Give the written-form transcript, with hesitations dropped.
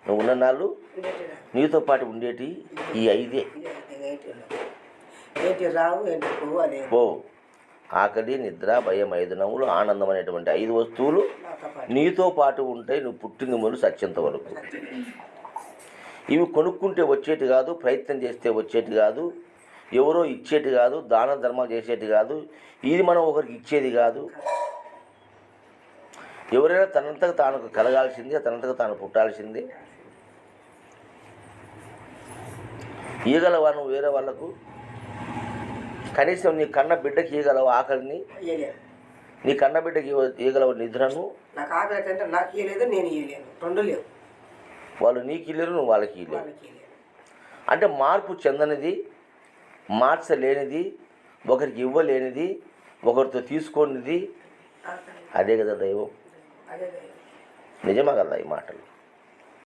నువ్వు ఉన్న నాళ్ళు నీతో పాటు ఉండేటి ఈ 5 పో. ఆకలి, నిద్ర, భయం, 5 నవ్వులు, ఆనందం అనేటువంటి 5 వస్తువులు నీతో పాటు ఉంటాయి నువ్వు పుట్టిన మొదలు సత్యంత వరకు. ఇవి కొనుక్కుంటే వచ్చేటి కాదు, ప్రయత్నం చేస్తే వచ్చేటి కాదు, ఎవరో ఇచ్చేటి కాదు, దాన ధర్మాలు చేసేటి కాదు, ఇది మనం ఒకరికి ఇచ్చేది కాదు. ఎవరైనా తనంతకు తాను కలగాల్సిందే, తనంతకు తాను పుట్టాల్సిందే. ఇవ్వగలవా నువ్వు వేరే వాళ్ళకు? కనీసం నీ కన్న బిడ్డకి ఇవ్వగలవు ఆకలిని? నీ కన్న బిడ్డకి ఇవ్వగలవు నిద్రను? నాకు ఆకలి అంటే నాకు ఇవ్వలేదు, నేను ఇవ్వలేను, 2 లేవు. వాళ్ళు నీకు ఇవ్వలేరు, నువ్వు వాళ్ళకి ఇవ్వలేవు. అంటే మార్పు చెందనిది, మార్చలేనిది, ఒకరికి ఇవ్వలేనిది, ఒకరితో తీసుకోనిది అదే కదా దైవం. నిజమా కదా ఈ మాటలు?